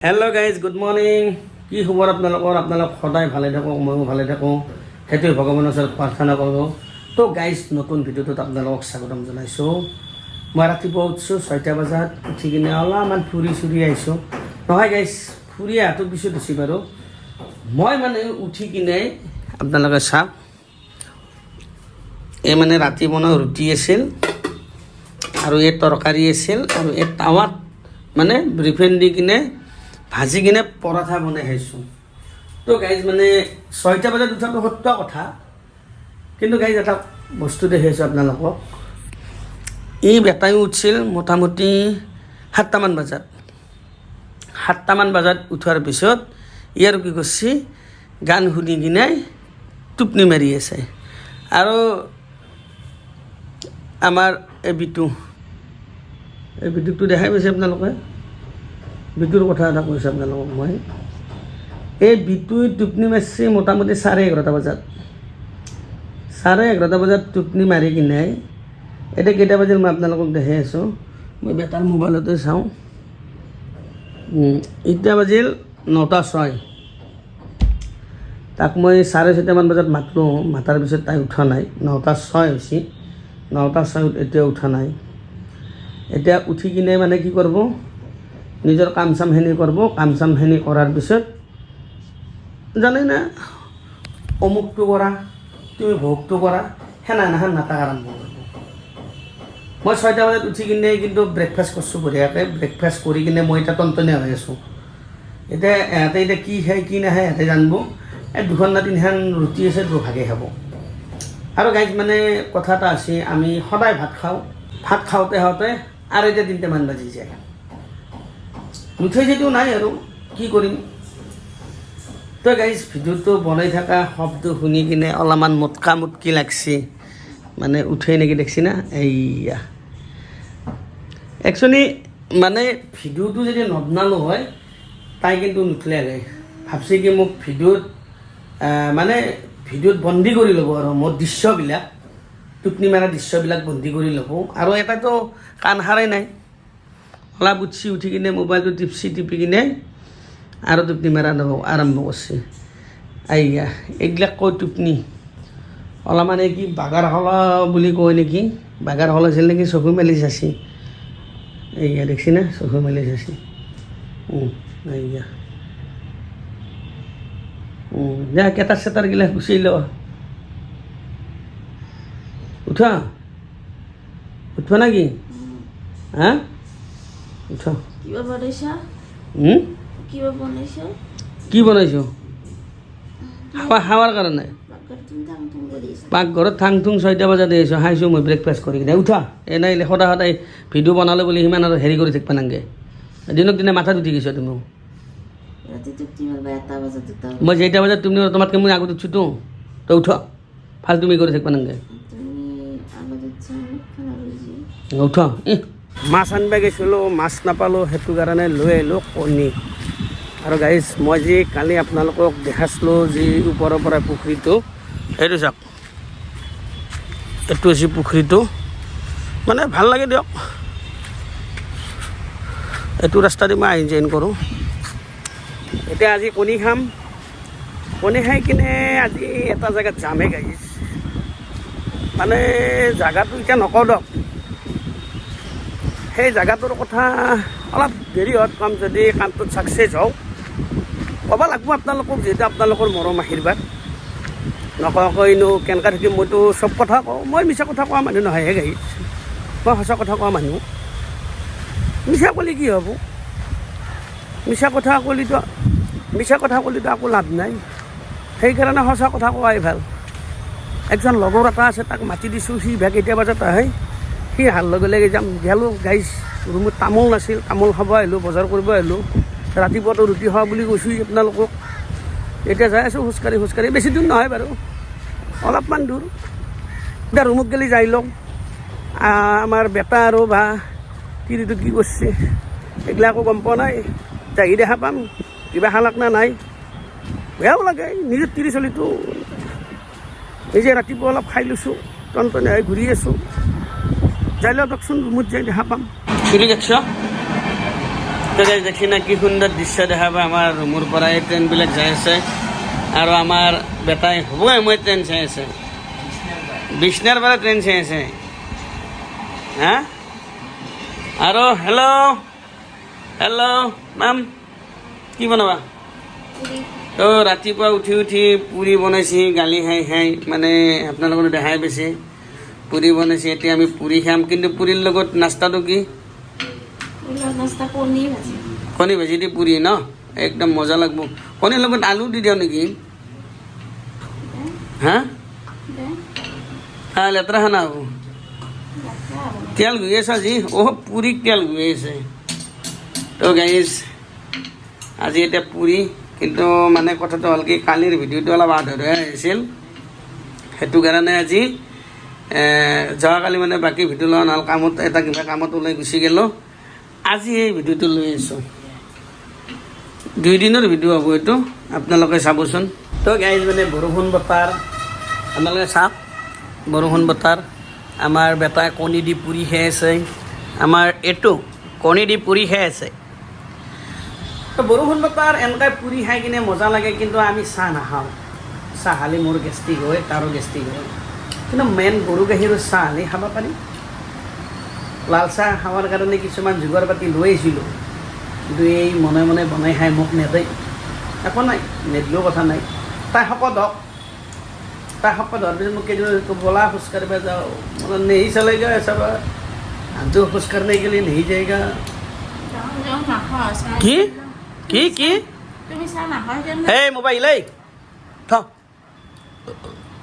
Hello' guys good morning. কি খবৰ আপোনালোক সদায় ভালে থাকক, ময়ো ভালে থাকোঁ, সেইটোৱে ভগৱানৰ ওচৰত প্ৰাৰ্থনা কৰোঁ। তো গাইজ নতুন ভিডিঅ'টোত আপোনালোকক স্বাগতম জনাইছোঁ। মই ৰাতিপুৱা উঠিছোঁ 6টা বজাত, উঠি কিনে অলপমান ফুৰি আহিছোঁ। নহয় গাইজ, ফুৰি অহাটো পিছত উঠি বাৰু মই উঠি কিনে আপোনালোকে চাওক, এই ৰাতি বনোৱা ৰুটি আছিল আৰু এই তৰকাৰী আছিল আৰু এই টাৱাত ৰিফাইন দি কিনে ভাজি কিনে পৰঠা বনাই খাইছোঁ। তো গাইজ 6টা বজাত উঠাটো সত্য কথা, কিন্তু গাইজ এটা বস্তু দেখাইছোঁ আপোনালোকক। এই বেটায়ো উঠিছিল মোটামুটি 7টামান বজাত। 7টামান বজাত উঠাৰ পিছত ই আৰু কি কৰিছে, গান শুনি কিনে টোপনি মাৰি আছে। আৰু আমাৰ এই বিটুকটো দেখাই পাইছে আপোনালোকে। বিটুৰ কথা এটা কৈছোঁ আপোনালোকক মই। এই বিটুই টোপনি মাৰিছে মোটামুটি 11:30 বজাত। 11:30 বজাত টোপনি মাৰি কিনে এতিয়া কেইটা বাজিল মই আপোনালোকক দেখাই আছোঁ। মই বেটাৰ মোবাইলতে চাওঁ, এতিয়া বাজিল 9:06। তাক মই 6:30মান বজাত মাতলোঁ, মাতাৰ পিছত তাই উঠা নাই। 9:06 হৈছে, 9:06 এতিয়া উঠা নাই। এতিয়া উঠি কিনে কি কৰিব, নিজৰ কাম চামখিনি কৰিব। কাম চামখিনি কৰাৰ পিছত জানেই না, অমুকটো কৰা, তুমি ভোগটো কৰা, সেনাখন নাটক আৰম্ভ কৰিব। মই 6টা বজাত উঠি কিনে কিন্তু ব্ৰেকফাষ্ট কৰিছোঁ বঢ়িয়াকৈ। ব্ৰেকফাষ্ট কৰি কিনে মই এতিয়া টনটনীয়া হৈ আছোঁ। এতিয়া ইহঁতে এতিয়া কি খায় কি নাখায় ইহঁতে জানিব। এই 2খন না 3খন ৰুটি আছে, দুভাগে খাব। আৰু গাইজ কথা এটা আছে, আমি সদায় ভাত খাওঁ, ভাত খাওঁতে আৰু এতিয়া 3টামান বাজি যায়। নুঠে যদিও নাই আৰু কি কৰিম। তো গাইজ ভিডিঅ'টো বনাই থকা শব্দ শুনি কিনে অলপমান মুটকি লাগছে, উঠেই নেকি দেখছি না। এইয়া একচুৱেলি ভিডিঅ'টো যদি নবনালোঁ হয়, তাই কিন্তু নুঠলে গাই ভাবছি কি মোক ভিডিঅ'ত বন্দী কৰি ল'ব আৰু মোৰ দৃশ্যবিলাক, টোপনি মাৰা দৃশ্যবিলাক বন্দী কৰি ল'ব। আৰু এটাতো কাণ সাৰাই নাই, অলপ উঠি কিনে মোবাইলটো টিপি কিনে আৰু টোপনি মাৰা আৰম্ভ কৰিছে। আইয়া এইবিলাক কয় টোপনি। অলপমান কি বাগাৰ হলা বুলি কয় নেকি, বাগাৰ হল আছিল নেকি, চকু মেলি চাচি। এইয়া দেখছি না, চকু মেলি চাচি। এইয়া যা কেটাৰ চেটাৰগিলা গুচি ল। উঠা উঠবা নাকি? হা উঠা। কি বনাইছো? খাৱাৰ কাৰণে পাকঘৰত থাং থুং 6টা বজাত আহিছোঁ, খাইছোঁ মই ব্ৰেকফাষ্ট কৰি কিনে। উঠা। এনেই সদায় ভিডিঅ' বনালে বুলি সিমান আৰু হেৰি কৰি থাকিব নালাগে। দিনক দিনে মাথাত উঠি গৈছ তুমি। মই 6টা বজাত তুমি তোমাতকৈ মই আগত উঠছোঁতো, তই উঠ। ভাল তুমি কৰি থাকিব নালাগে। উঠ। মাছ আনিব গৈছিলোঁ, মাছ নাপালোঁ, সেইটো কাৰণে লৈ আহিলোঁ কণী। আৰু গাইজ মই যি কালি আপোনালোকক দেখাইছিলোঁ যি ওপৰৰ পৰা পুখুৰীটো, সেইটো চাওক, এইটো হৈছে পুখুৰীটো। ভাল লাগে দিয়ক, এইটো ৰাস্তা দি মই আহি জইন কৰোঁ। এতিয়া আজি কণী খাম। কণী খাই কিনে আজি এটা জেগাত যামহে গাইজ। জেগাটো এতিয়া নকওঁ দিয়ক, সেই জেগাটোৰ কথা অলপ দেৰি হোৱাত কম, যদি কামটোত ছাকচেছ হওঁ ক'ব লাগিব আপোনালোকক, যিহেতু আপোনালোকৰ মৰম আশীৰ্বাদ। নকওকৈনো কেনেকৈ থাকিম, মইতো চব কথা কওঁ। মই মিছা কথা কোৱা মানুহ নহয়হে গাইজ, মই সঁচা কথা কোৱা মানুহ। মিছা ক'লে কি হ'ব, মিছা কথা ক'লেতো একো লাভ নাই। সেইকাৰণে সঁচা কথা কোৱাই ভাল। একজন লগৰ এটা আছে, তাক মাতি দিছোঁ, সি কেইটা বজাত আহে, সি অহাৰ লগে লগে যাম। গেলোঁ গাইজ, ৰুমত তামোল নাছিল, তামোল খাব আহিলোঁ, বজাৰ কৰিব আহিলোঁ। ৰাতিপুৱাতো ৰুটি খোৱা বুলি কৈছোঁ আপোনালোকক। এতিয়া যাই আছোঁ খোজকাঢ়ি। বেছি দূৰ নহয় বাৰু, অলপমান দূৰ। এতিয়া ৰুমত গেলি যাই লওঁ, আমাৰ বেটা আৰু বা তিৰিটো কি কৰিছে এইগিলা একো গম পোৱা নাই। যাই দেখা পাম কিবা খালাক না নাই। বেয়াও লাগে, নিজৰ তিৰি চলিটো নিজে ৰাতিপুৱা অলপ খাই লৈছোঁ, টনটনীয়া হৈ ঘূৰি আছোঁ। যাই লওঁ দিয়কচোন, ৰুমত যাই দেখা পাম। চুৰি যাচ্ছ দেখি না কি সুন্দৰ দৃশ্য দেখা পায় আমাৰ ৰুমৰ পৰা এই ট্ৰেইনবিলাক যাই আছে আৰু আমাৰ বেটাই হ'বই মই ট্ৰেইন চাই আছে বিছনাৰ পৰা ট্ৰেইন চাই আছে হা আৰু হেল্ল' মেম কি বনাবা তো ৰাতিপুৱা উঠি পুৰি বনাইছে গালি খাই মানে আপোনালোকৰ দেখাই পাইছে পুৰি বনাইছে এতিয়া আমি পুৰি খাম কিন্তু পুৰিৰ লগত নাস্তাটো কি কণী ভাজি দি পুৰি ন একদম মজা লাগব কণীৰ লগত আলু দি দিওঁ নেকি হা লেতেৰা খানা হ'ব তেল গৈ আছে আজি পুৰিক তেল গৈ আছে তো গাইজ আজি এতিয়া পুৰি কিন্তু মানে কথাটো হ'ল কি কালিৰ ভিডিঅ'টো অলপ আধৰুৱা আহিছিল সেইটো কাৰণে আজি যোৱাকালি মানে বাকী ভিডিঅ' লোৱা নহ'ল কামত এটা কিবা কামত ওলাই গুচি গ'লোঁ আজি এই ভিডিঅ'টো লৈ আছোঁ 2 দিনৰ ভিডিঅ' হ'ব এইটো আপোনালোকে চাবচোন তো গাইজ মানে বৰষুণ বতৰ আপোনালোকে চাওক বৰষুণ বতৰ আমাৰ বেটাই কণী দি পুৰি খাই আছে আমাৰ এইটো কণী দি পুৰি খাই আছে তো বৰষুণ বতৰ এনেকৈ পুৰি খাই কিনে মজা লাগে কিন্তু আমি চাহ নাখাওঁ চাহ খালে মোৰ গেষ্ট্ৰিক হয় তাৰো গেষ্ট্ৰিক হয় কিন্তু মেইন গৰু গাখীৰৰ চাহ হ'লে খাব পাৰি লাল চাহ খাবৰ কাৰণে কিছুমান যোগাৰ পাতি লৈ আহিছিলোঁ কিন্তু এই মনে মনে বনাই খাই মোক নেদেই একো নাই নেদিলেও কথা নাই তাই শকত হওক তাই শকত হোৱাৰ পিছত মোক কেইদিন বলা খোজকাঢ়িব যাওঁ মানে নেহি চলেগা চাবা আনটো খোজকাঢ়ি গেলে নেহি যায়গা কি কি কি এই মোবাইল এই থ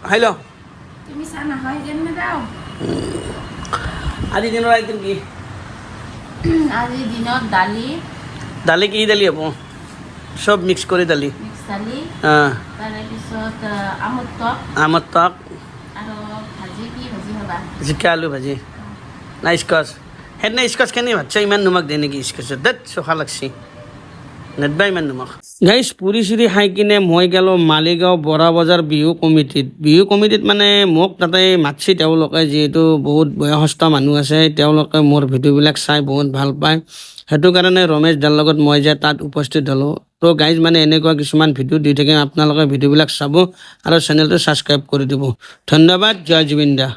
হাই ল আজি দিনৰ আইটেম কি আজি দিনত দালি দালি কি দালি হ'ব চব মিক্স কৰি দালি তাৰপিছত আমৰ টক আৰু ভাজি কি ভাজি হ'বা জিকা আলু ভাজি না স্কচ সেইদিনা স্কচ কেনে ভাতছা ইমান নিমখ দিয়ে নেকি স্কচত দেত চখা লাগছি নেদবা ইমান নিমখ গাইছ পুৰি চুৰি খাই কিনে মই গ'লোঁ মালিগাঁও বৰা বজাৰ বিহু কমিটিত মানে মোক তাতে মাতছি তেওঁলোকে যিহেতু বহুত বয়সস্থ মানুহ আছে তেওঁলোকে মোৰ ভিডিঅ'বিলাক চাই বহুত ভাল পায় সেইটো কাৰণে ৰমেশ দাৰ লগত মই যে তাত উপস্থিত হ'লোঁ তো গাইজ মানে এনেকুৱা কিছুমান ভিডিঅ' দি থাকিম আপোনালোকে ভিডিঅ'বিলাক চাব আৰু চেনেলটো ছাবস্ক্ৰাইব কৰি দিব ধন্যবাদ জয় জুবিন দা